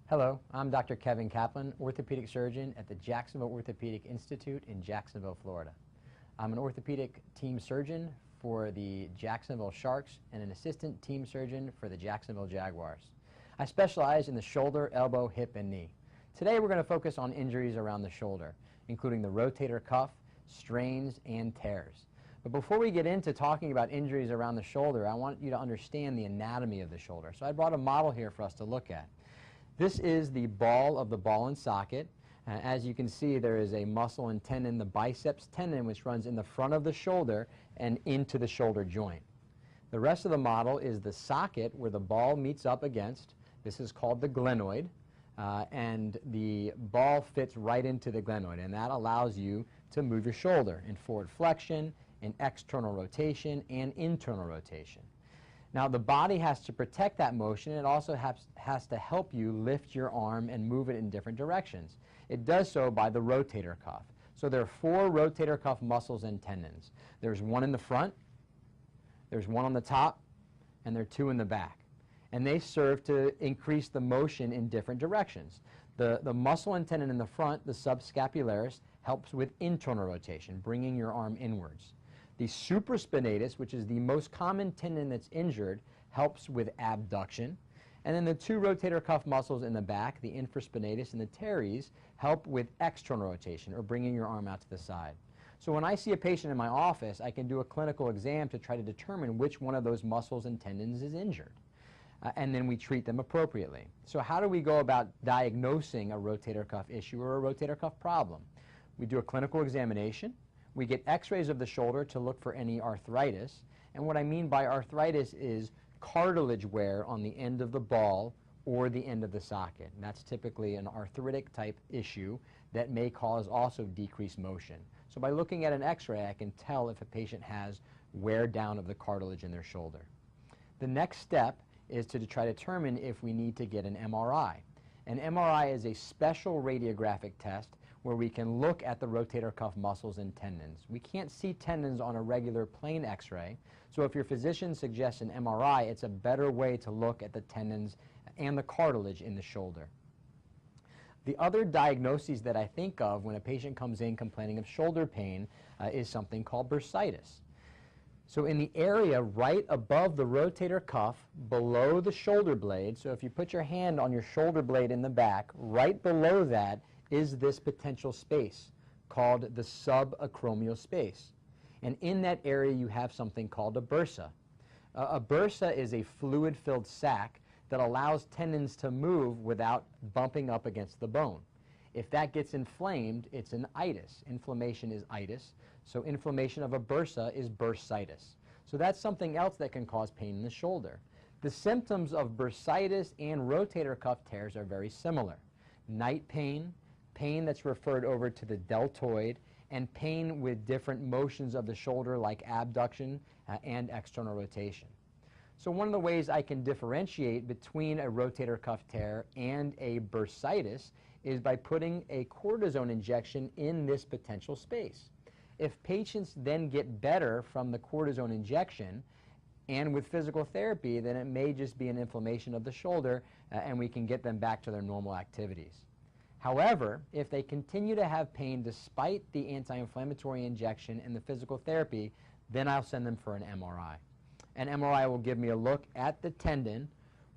Hello, I'm Dr. Kevin Kaplan, orthopedic surgeon at the Jacksonville Orthopedic Institute in Jacksonville, Florida. I'm an orthopedic team surgeon for the Jacksonville Sharks and an assistant team surgeon for the Jacksonville Jaguars. I specialize in the shoulder, elbow, hip, and knee. Today we're going to focus on injuries around the shoulder, including the rotator cuff, strains, and tears. But before we get into talking about injuries around the shoulder, I want you to understand the anatomy of the shoulder. So I brought a model here for us to look at. This is the ball of the ball and socket. As you can see, there is a muscle and tendon, the biceps tendon, which runs in the front of the shoulder and into the shoulder joint. The rest of the model is the socket where the ball meets up against. This is called the glenoid, and the ball fits right into the glenoid, and that allows you to move your shoulder in forward flexion, in external rotation, and internal rotation. Now, the body has to protect that motion. It also has to help you lift your arm and move it in different directions. It does so by the rotator cuff. So there are 4 rotator cuff muscles and tendons. There's one in the front, there's one on the top, and there are 2 in the back. And they serve to increase the motion in different directions. The muscle and tendon in the front, the subscapularis, helps with internal rotation, bringing your arm inwards. The supraspinatus, which is the most common tendon that's injured, helps with abduction. And then the 2 rotator cuff muscles in the back, the infraspinatus and the teres, help with external rotation, or bringing your arm out to the side. So when I see a patient in my office, I can do a clinical exam to try to determine which one of those muscles and tendons is injured. And then we treat them appropriately. So how do we go about diagnosing a rotator cuff issue or a rotator cuff problem? We do a clinical examination. We get x-rays of the shoulder to look for any arthritis. And what I mean by arthritis is cartilage wear on the end of the ball or the end of the socket. And that's typically an arthritic type issue that may cause also decreased motion. So by looking at an x-ray, I can tell if a patient has wear down of the cartilage in their shoulder. The next step is to try to determine if we need to get an MRI. An MRI is a special radiographic test where we can look at the rotator cuff muscles and tendons. We can't see tendons on a regular plain x-ray, so if your physician suggests an MRI, it's a better way to look at the tendons and the cartilage in the shoulder. The other diagnoses that I think of when a patient comes in complaining of shoulder pain is something called bursitis. So in the area right above the rotator cuff, below the shoulder blade, so if you put your hand on your shoulder blade in the back, right below that is this potential space called the subacromial space. And in that area you have something called a bursa. A bursa is a fluid-filled sac that allows tendons to move without bumping up against the bone. If that gets inflamed, it's an itis. Inflammation is itis, so inflammation of a bursa is bursitis. So that's something else that can cause pain in the shoulder. The symptoms of bursitis and rotator cuff tears are very similar. Night pain, pain that's referred over to the deltoid, and pain with different motions of the shoulder like abduction and external rotation. So one of the ways I can differentiate between a rotator cuff tear and a bursitis is by putting a cortisone injection in this potential space. If patients then get better from the cortisone injection and with physical therapy, then it may just be an inflammation of the shoulder and we can get them back to their normal activities. However, if they continue to have pain despite the anti-inflammatory injection and the physical therapy, then I'll send them for an MRI. An MRI will give me a look at the tendon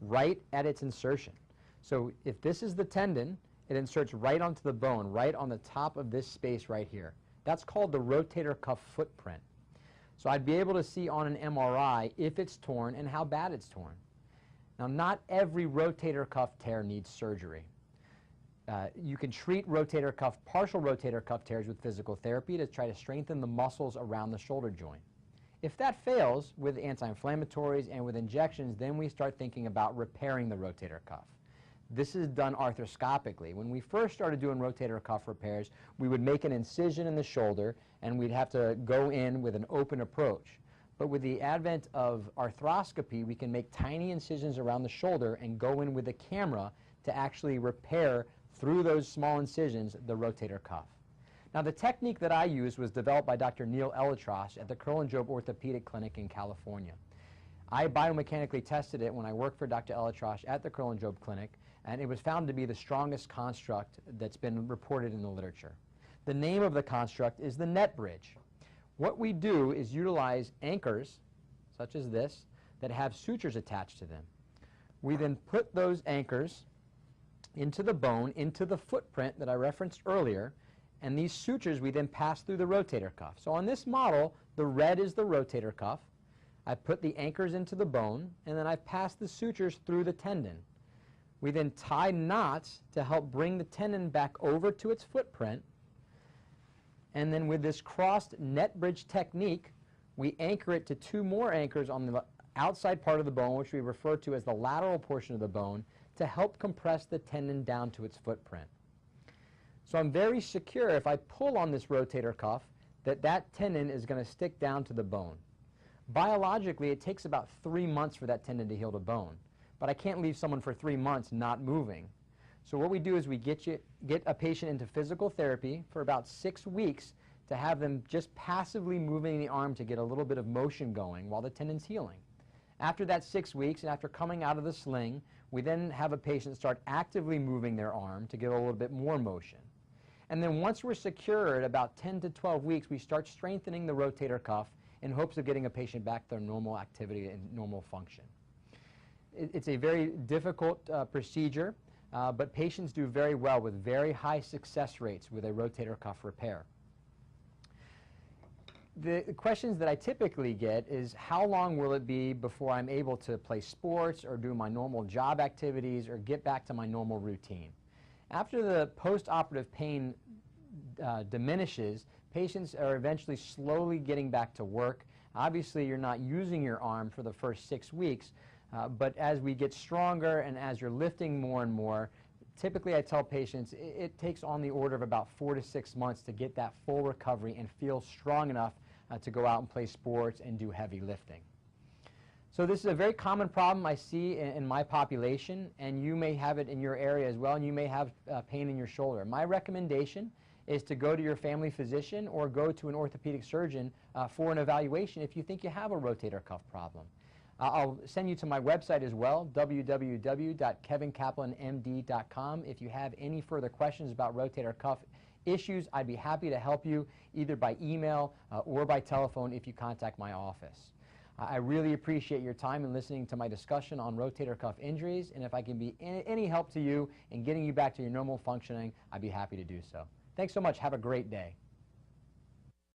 right at its insertion. So if this is the tendon, it inserts right onto the bone, right on the top of this space right here. That's called the rotator cuff footprint. So I'd be able to see on an MRI if it's torn and how bad it's torn. Now, not every rotator cuff tear needs surgery. You can treat partial rotator cuff tears with physical therapy to try to strengthen the muscles around the shoulder joint. If that fails with anti-inflammatories and with injections, then we start thinking about repairing the rotator cuff. This is done arthroscopically. When we first started doing rotator cuff repairs, we would make an incision in the shoulder and we'd have to go in with an open approach. But with the advent of arthroscopy, we can make tiny incisions around the shoulder and go in with a camera to actually repair through those small incisions the rotator cuff. Now, the technique that I used was developed by Dr. Neil Elitrosh at the Curl and Jobe Orthopedic Clinic in California. I biomechanically tested it when I worked for Dr. Elitrosh at the Curl and Jobe Clinic, and it was found to be the strongest construct that's been reported in the literature. The name of the construct is the net bridge. What we do is utilize anchors, such as this, that have sutures attached to them. We then put those anchors into the bone, into the footprint that I referenced earlier, and these sutures we then pass through the rotator cuff. So on this model, the red is the rotator cuff. I put the anchors into the bone, and then I pass the sutures through the tendon. We then tie knots to help bring the tendon back over to its footprint, and then with this crossed net bridge technique, we anchor it to two more anchors on the outside part of the bone, which we refer to as the lateral portion of the bone, to help compress the tendon down to its footprint. So I'm very secure if I pull on this rotator cuff that that tendon is going to stick down to the bone. Biologically, it takes about 3 months for that tendon to heal to bone, but I can't leave someone for 3 months not moving. So what we do is we get a patient into physical therapy for about 6 weeks to have them just passively moving the arm to get a little bit of motion going while the tendon's healing. After that 6 weeks and after coming out of the sling, we then have a patient start actively moving their arm to get a little bit more motion. And then once we're secure at about 10 to 12 weeks, we start strengthening the rotator cuff in hopes of getting a patient back to their normal activity and normal function. It's a very difficult procedure, but patients do very well with very high success rates with a rotator cuff repair. The questions that I typically get is how long will it be before I'm able to play sports or do my normal job activities or get back to my normal routine. After the post-operative pain diminishes, patients are eventually slowly getting back to work. Obviously, you're not using your arm for the first 6 weeks, but as we get stronger and as you're lifting more and more, typically I tell patients it takes on the order of about 4 to 6 months to get that full recovery and feel strong enough to go out and play sports and do heavy lifting. So this is a very common problem I see in my population, and you may have it in your area as well, and you may have pain in your shoulder. My recommendation is to go to your family physician or go to an orthopedic surgeon for an evaluation if you think you have a rotator cuff problem. I'll send you to my website as well, www.kevinkaplanmd.com. If you have any further questions about rotator cuff issues, I'd be happy to help you either by email or by telephone if you contact my office. I really appreciate your time in listening to my discussion on rotator cuff injuries, and if I can be any help to you in getting you back to your normal functioning, I'd be happy to do so. Thanks so much. Have a great day.